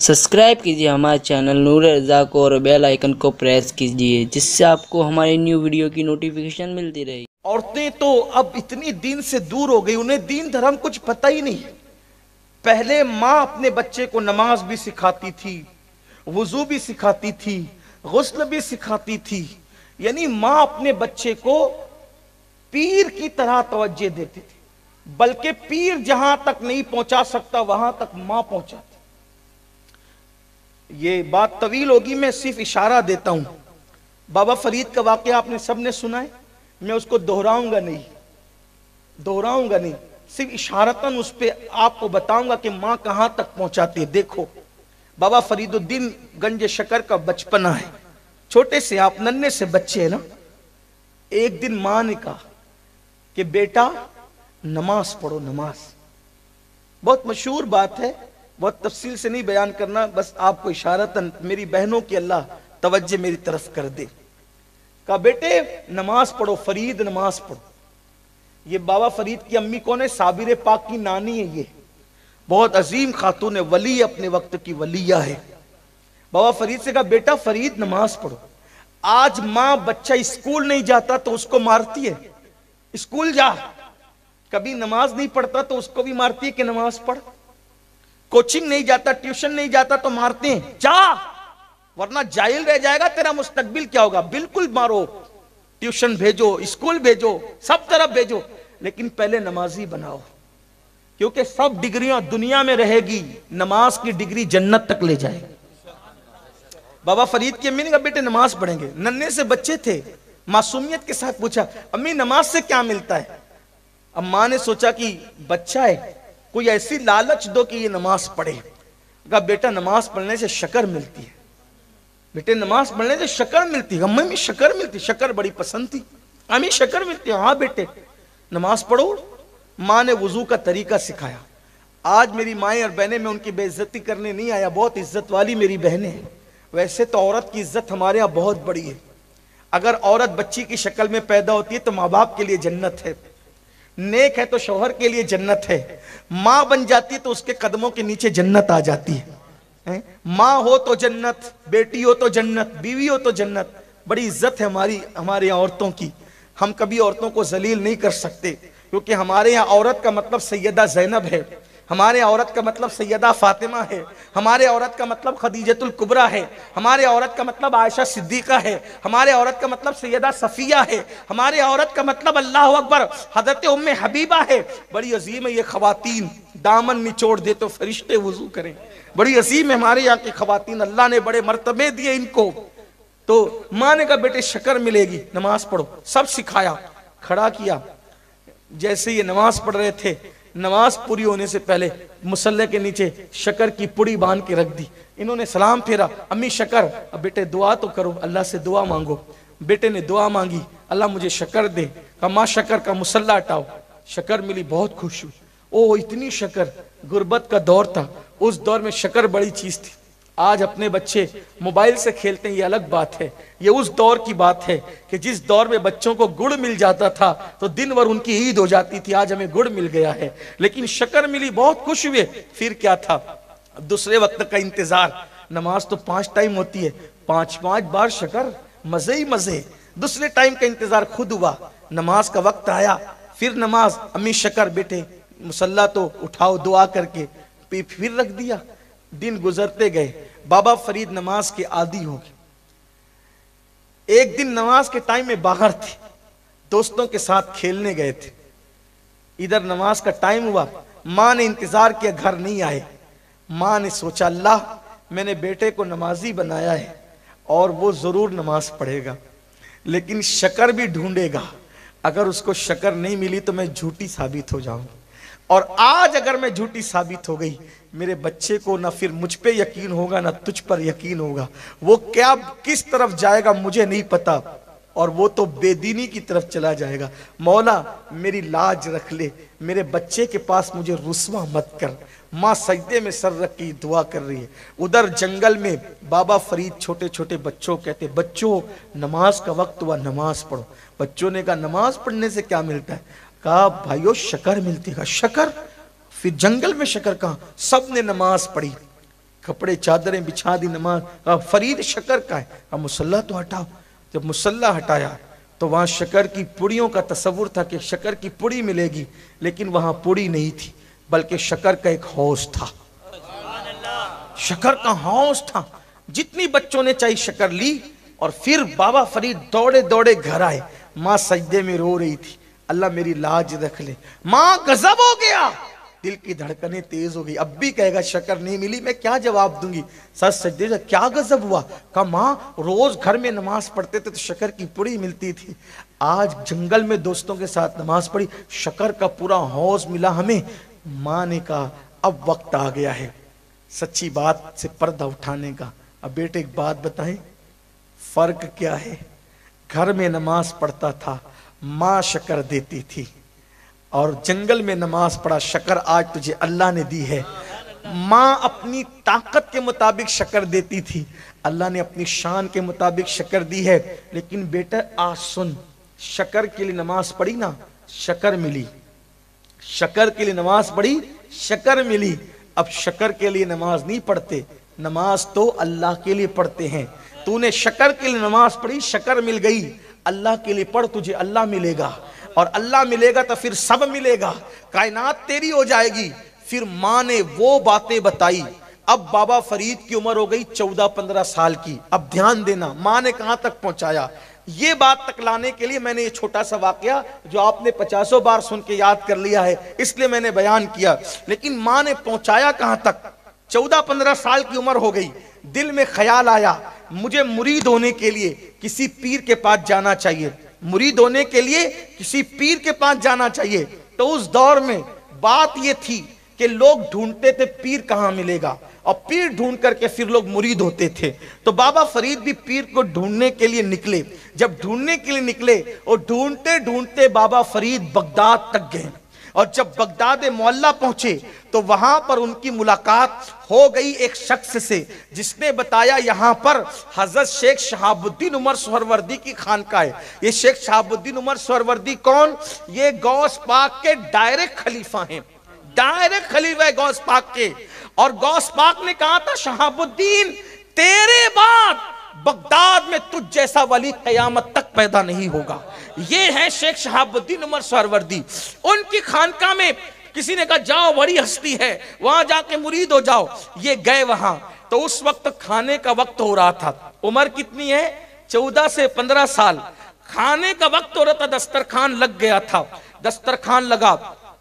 Subscribe कीजिए हमारे channel नूर रज़ा को और बेल आइकन को प्रेस कीजिए, जिससे आपको हमारी न्यू वीडियो की नोटिफिकेशन मिलती रहे। औरतें तो अब इतनी दीन से दूर हो गई, उन्हें दीन धर्म कुछ पता ही नहीं। पहले माँ अपने बच्चे को नमाज भी सिखाती थी, वुजू भी सिखाती थी, गुस्ल भी सिखाती थी। यानी माँ अपने बच्चे को पीर की तरह तवज्जो देती थी, बल्कि पीर जहां तक नहीं पहुंचा सकता वहां तक माँ पहुंचाती। ये बात तवील होगी, मैं सिर्फ इशारा देता हूं। बाबा फरीद का वाकया आपने सबने सुना है, मैं उसको दोहराऊंगा नहीं, सिर्फ इशारतन उस पर आपको बताऊंगा कि माँ कहां तक पहुंचाती है। देखो, बाबा फरीदुद्दीन गंज शकर का बचपना है, छोटे से आप नन्हे से बच्चे हैं ना। एक दिन माँ ने कहा कि बेटा नमाज पढ़ो। नमाज बहुत मशहूर बात है, बहुत तफसील से नहीं बयान करना, बस आपको इशारतन मेरी बहनों की अल्लाह तवज्जो मेरी तरफ कर दे। कहा बेटे नमाज पढ़ो, फरीद नमाज पढ़ो। ये बाबा फरीद की अम्मी कौन है? साबिर पाक की नानी है। ये बहुत अजीम खातून है, वली, अपने वक्त की वलिया है। बाबा फरीद से कहा बेटा फरीद नमाज पढ़ो। आज माँ बच्चा स्कूल नहीं जाता तो उसको मारती है, स्कूल जा। कभी नमाज नहीं पढ़ता तो उसको भी मारती है कि नमाज पढ़। कोचिंग नहीं जाता, ट्यूशन नहीं जाता तो मारते हैं, जा वरना जाहिल रह जाएगा, तेरा मुस्तकबिल क्या होगा। बिल्कुल मारो, ट्यूशन भेजो, स्कूल भेजो, सब तरफ भेजो, लेकिन पहले नमाजी बनाओ, क्योंकि सब डिग्रियां दुनिया में रहेगी, नमाज की डिग्री जन्नत तक ले जाएगी। बाबा फरीद की अम्मी ने कहा बेटे नमाज पढ़ेंगे। नन्हे से बच्चे थे, मासूमियत के साथ पूछा अम्मी नमाज से क्या मिलता है। अब माँ ने सोचा कि बच्चा है, कोई ऐसी लालच दो कि ये नमाज पढ़े। कहा बेटा नमाज पढ़ने से शक्कर मिलती है। बेटे नमाज पढ़ने से शक्कर मिलती है। अम्मी में शक्कर मिलती, शक्कर बड़ी पसंद थी। अम्मी शक्कर मिलती है, हाँ बेटे नमाज पढ़ो। माँ ने वुजू का तरीका सिखाया। आज मेरी माएँ और बहनें, मैं उनकी बेइज्जती करने नहीं आया, बहुत इज्जत वाली मेरी बहनें हैं। वैसे तो औरत की इज्जत हमारे यहाँ बहुत बड़ी है। अगर औरत बच्ची की शक्ल में पैदा होती है तो माँ बाप के लिए जन्नत है, नेक है तो शौहर के लिए जन्नत है। माँ बन जाती है तो उसके कदमों के नीचे जन्नत आ जाती है। माँ हो तो जन्नत, बेटी हो तो जन्नत, बीवी हो तो जन्नत। बड़ी इज्जत है हमारे यहाँ औरतों की। हम कभी औरतों को जलील नहीं कर सकते, क्योंकि हमारे यहाँ औरत का मतलब सैयदा ज़ैनब है, हमारे औरत का मतलब सैयदा फातिमा है, हमारे औरत का मतलब खदीजतुल कुबरा है, हमारे औरत का मतलब आयशा सिद्दीका है, हमारे औरत का मतलब सैयदा सफिया है, हमारे औरत का मतलब अल्लाह अकबर हजरत उम्मे हबीबा है। बड़ी अजीम है ये खवातीन, दामन निचोड़ दे तो फरिश्ते वुजू करें। बड़ी अजीम है हमारे यहाँ की खवातीन, अल्लाह ने बड़े मर्तबे दिए इनको। तो माँ ने कहा बेटे शक्कर मिलेगी, नमाज पढ़ो। सब सिखाया, खड़ा किया। जैसे ये नमाज पढ़ रहे थे, नमाज पूरी होने से पहले मुसल्ले के नीचे शक्कर की पुड़ी बांध के रख दी। इन्होंने सलाम फेरा, अम्मी शक्कर, अब बेटे दुआ तो करो, अल्लाह से दुआ मांगो। बेटे ने दुआ मांगी, अल्लाह मुझे शक्कर दे। कहा माँ शक्कर का मुसल्ला हटाओ। शक्कर मिली, बहुत खुश हुई। ओ इतनी शक्कर, गुर्बत का दौर था, उस दौर में शक्कर बड़ी चीज थी। आज अपने बच्चे मोबाइल से खेलते हैं, ये अलग बात है। ये उस दौर की बात है कि जिस दौर में बच्चों को गुड़ मिल जाता था तो दिन भर उनकी ईद हो जाती थी। आज हमें गुड़ मिल गया है, लेकिन शक्कर मिली, बहुत खुश हुए। फिर क्या था, दूसरे वक्त का इंतजार। नमाज तो 5 टाइम होती है, 5-5 बार शक्कर, मजे ही मजे। दूसरे टाइम का इंतजार खुद हुआ, नमाज का वक्त आया, फिर नमाज। अम्मी शक्कर बेटे मुसल्ला तो उठाओ दुआ करके, फिर रख दिया। दिन गुजरते गए, बाबा फरीद नमाज के आदी हो गए। एक दिन नमाज के टाइम में बाहर थे, दोस्तों के साथ खेलने गए थे। इधर नमाज का टाइम हुआ, माँ ने इंतजार किया, घर नहीं आए। माँ ने सोचा अल्लाह मैंने बेटे को नमाजी बनाया है और वो जरूर नमाज पढ़ेगा, लेकिन शक्कर भी ढूंढेगा। अगर उसको शक्कर नहीं मिली तो मैं झूठी साबित हो जाऊंगी, और आज अगर मैं झूठी साबित हो गई, मेरे बच्चे को ना फिर मुझ पे यकीन होगा ना तुझ पर यकीन होगा। वो क्या किस तरफ जाएगा मुझे नहीं पता, और वो तो बेदीनी की तरफ चला जाएगा। मौला मेरी लाज रख ले, मेरे बच्चे के पास मुझे रुस्वा मत कर। माँ सजदे में सर रख के दुआ कर रही है। उधर जंगल में बाबा फरीद छोटे छोटे बच्चों कहते, बच्चों नमाज का वक्त हुआ, नमाज पढ़ो। बच्चों ने कहा नमाज पढ़ने से क्या मिलता है? कहा भाइयों शक्कर मिलती है। शक्कर? फिर जंगल में शक्कर कहाँ? सब ने नमाज पढ़ी। कपड़े चादरें बिछा दी, नमाज। फरीद शक्कर का है, अब मुसल्ला तो हटाओ। जब मुसल्ला हटाया तो वहां शक्कर की पुड़ियों का तस्वुर था कि शक्कर की पुड़ी मिलेगी, लेकिन वहां पुड़ी नहीं थी, बल्कि शक्कर का एक हौज था। शक्कर का हौज था। जितनी बच्चों ने चाहिए शक्कर ली और फिर बाबा फरीद दौड़े दौड़े घर आए। माँ सजदे में रो रही थी, अल्लाह मेरी लाज रख ले। माँ गजब हो गया, दिल की धड़कनें तेज हो गई। अब भी कहेगा शक्कर नहीं मिली, मैं क्या जवाब दूंगी। सच सजदे से क्या गजब हुआ? कहा माँ रोज घर में नमाज पढ़ते थे तो शक्कर की पुड़ी मिलती थी, आज जंगल में दोस्तों के साथ नमाज पढ़ी, शक्कर का पूरा हौज मिला हमें। माँ ने कहा अब वक्त आ गया है सच्ची बात से पर्दा उठाने का। अब बेटे एक बात बताएं, फर्क क्या है? घर में नमाज पढ़ता था, माँ शक्कर देती थी, और जंगल में नमाज पढ़ा, शक्कर आज तुझे अल्लाह ने दी है। माँ अपनी ताकत के मुताबिक शक्कर देती थी, अल्लाह ने अपनी शान के मुताबिक शक्कर दी है। लेकिन बेटा आज सुन, शक्कर के लिए नमाज पढ़ी ना, शक्कर मिली। शक्कर के लिए नमाज पढ़ी, शक्कर मिली। अब शक्कर के लिए नमाज नहीं पढ़ते, नमाज तो अल्लाह के लिए पढ़ते हैं। तूने शक्कर के लिए नमाज पढ़ी, शक्कर मिल गई, अल्लाह के लिए पढ़, तुझे अल्लाह मिलेगा, और अल्लाह मिलेगा तो फिर सब मिलेगा, कायनात तेरी हो जाएगी। फिर माँ ने वो बातें बताई। अब बाबा फरीद की उम्र हो गई 14-15 साल की। अब ध्यान देना, माँ ने कहां तक पहुंचाया। ये बात तक लाने के लिए मैंने ये छोटा सा वाकया जो आपने 50 बार सुन के याद कर लिया है, इसलिए मैंने बयान किया। लेकिन माँ ने पहुंचाया कहां तक? 14-15 साल की उम्र हो गई, दिल में ख्याल आया मुझे मुरीद होने के लिए किसी पीर के पास जाना चाहिए, मुरीद होने के लिए किसी पीर के पास जाना चाहिए। तो उस दौर में बात ये थी कि लोग ढूंढते थे पीर कहां मिलेगा, और पीर ढूंढ करके फिर लोग मुरीद होते थे। तो बाबा फरीद भी पीर को ढूंढने के लिए निकले। जब ढूंढने के लिए निकले और ढूंढते ढूंढते बाबा फरीद बगदाद तक गए, और जब बगदाद मोहल्ला पहुंचे तो वहां पर उनकी मुलाकात हो गई एक शख्स से, जिसने बताया यहां पर हजरत शेख शहाबुद्दीन उमर सोहरवर्दी की खानका है। ये शेख शहाबुद्दीन उमर सोहरवर्दी कौन? ये गौस पाक के डायरेक्ट खलीफा हैं, डायरेक्ट खलीफा है गौस पाक के। और गौस पाक ने कहा था शहाबुद्दीन तेरे बाद बगदाद में तुझ जैसा वली कयामत तक पैदा नहीं होगा। ये है शेख शहाबुद्दीन उमर सोहरवर्दी। उनकी खानका में किसी ने कहा जाओ बड़ी हस्ती है, वहां जाके मुरीद हो जाओ। ये गए वहां, तो उस वक्त खाने का वक्त हो रहा था। उम्र कितनी है? 14 से 15 साल। खाने का वक्त हो रहा था, दस्तरखान लग गया था। दस्तरखान लगा,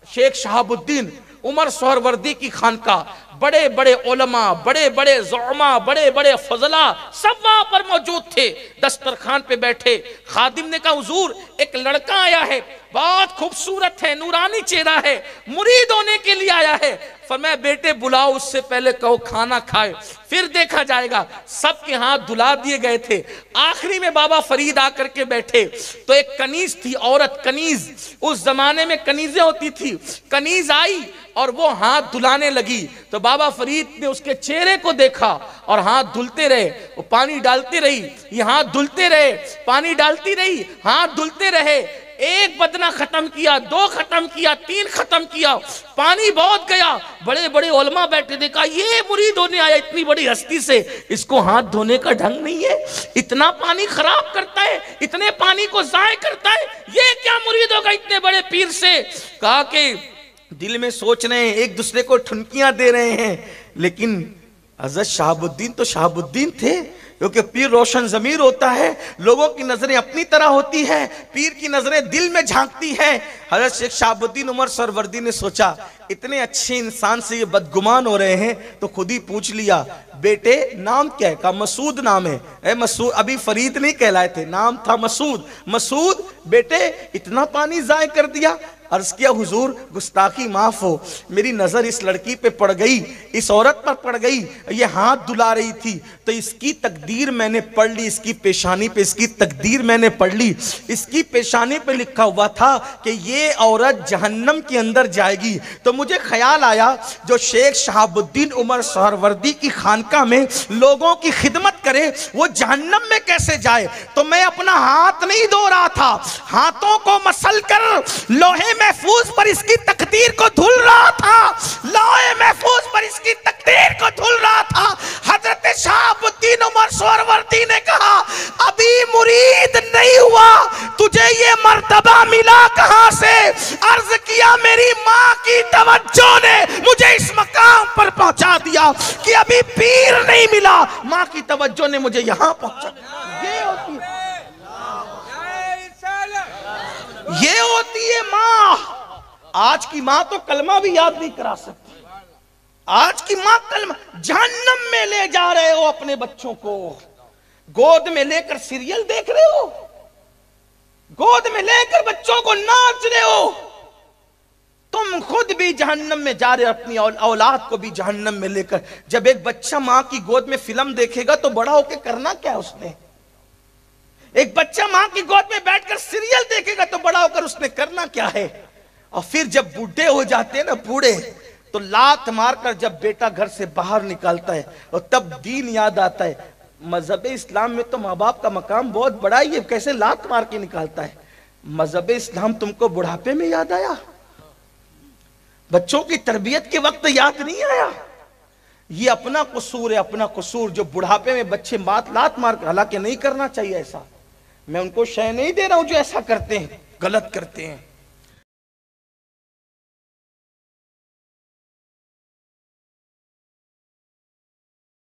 शेख शहाबुद्दीन उमर सोहरवर्दी की खानका, बड़े बड़े उलमा, बड़े बड़े ज़ुअमा, बड़े बड़े फजला सब वहां पर मौजूद थे। दस्तरखान पे बैठे, खादिम ने कहा हुजूर एक लड़का आया है, बहुत खूबसूरत है, नूरानी चेहरा है, मुरीद होने के लिए आया है। फरमाया बेटे बुलाओ, उससे पहले कहो खाना खाए, फिर देखा जाएगा। सबके हाथ धुला दिए गए थे। आखिरी में बाबा फरीद आकर के बैठे, तो एक कनीज थी औरत, कनीज, उस जमाने में कनीजें होती थी। कनीज आई और वो हाथ धुलाने लगी, तो बाबा फरीद ने उसके चेहरे को देखा और हाथ धुलते रहे। वो पानी डालती रही, ये हाथ धुलते रहे, पानी डालती रही, हाथ धुलते रहे। एक बदना खत्म किया, 2 खत्म किया, 3 खत्म किया, पानी बहुत गया। बड़े बड़े उलमा बैठे, देखा ये मुरीद होने आया इतनी बड़ी हस्ती से, इसको हाथ धोने का ढंग नहीं है, इतना पानी खराब करता है, इतने पानी को जाय करता है, ये क्या मुरीद होगा इतने बड़े पीर से। कहा कि दिल में सोच रहे हैं, एक दूसरे को ठुनकियां दे रहे हैं, लेकिन हजरत शहाबुद्दीन तो शहाबुद्दीन थे, क्योंकि पीर रोशन ज़मीर होता है, लोगों की नजरें अपनी तरह होती है, पीर की नजरें दिल में झांकती हैं। हजरत शेख शहाबुद्दीन उमर सोहरवर्दी ने सोचा इतने अच्छे इंसान से ये बदगुमान हो रहे हैं, तो खुद ही पूछ लिया बेटे नाम क्या है? कहा मसूद नाम है। मसूद, अभी फरीद नहीं कहलाए थे, नाम था मसूद। मसूद बेटे इतना पानी जाय कर दिया। अर्ज किया हुजूर गुस्ताखी माफ हो, मेरी नजर इस लड़की पे पड़ गई, इस औरत पर पड़ गई, ये हाथ धुला रही थी, तो इसकी तकदीर मैंने पढ़ ली, इसकी पेशानी पे इसकी तकदीर मैंने पढ़ ली। इसकी पेशानी पे लिखा हुआ था कि ये औरत जहन्नम के अंदर जाएगी। तो मुझे ख्याल आया जो शेख शहाबुद्दीन उमर सोहरवर्दी की खानका में लोगों की खिदमत करे वो जहन्नम में कैसे जाए। तो मैं अपना हाथ नहीं धो रहा था, हाथों को मसल कर लोहे महफूज पर इसकी तकदीर को धुल रहा था, लोहे महफूज पर इसकी तकदीर को धुल रहा था। कहां से? अर्ज किया मेरी माँ की तवज्जो ने मुझे इस मकाम पर पहुंचा दिया कि अभी पीर नहीं मिला, माँ की तवज्जो ने मुझे यहां पहुंचा। ये होती है माँ। आज की माँ तो कलमा भी याद नहीं करा सकती। आज की माँ कलमा, जहन्नम में ले जा रहे हो अपने बच्चों को, गोद में लेकर सीरियल देख रहे हो, गोद में लेकर बच्चों को नाच रहे हो, तुम खुद भी जहन्नम में जा रहे हो, अपनी औलाद को भी जहन्नम में लेकर। जब एक बच्चा माँ की गोद में फिल्म देखेगा तो बड़ा होकर करना क्या उसने? एक बच्चा माँ की गोद में बैठकर सीरियल देखेगा तो बड़ा होकर उसने करना क्या है? और फिर जब बूढ़े हो जाते हैं ना, बूढ़े, तो लात मारकर जब बेटा घर से बाहर निकालता है और तब दीन याद आता है। मजहब इस्लाम में तो माँ बाप का मकाम बहुत बड़ा ही है, कैसे लात मार के निकालता है। मजहब इस्लाम तुमको बुढ़ापे में याद आया, बच्चों की तरबियत के वक्त याद नहीं आया। ये अपना कसूर है, अपना कसूर, जो बुढ़ापे में बच्चे लात मार कर, हालांकि नहीं करना चाहिए ऐसा, मैं उनको शय नहीं दे रहा हूं जो ऐसा करते हैं, गलत करते हैं,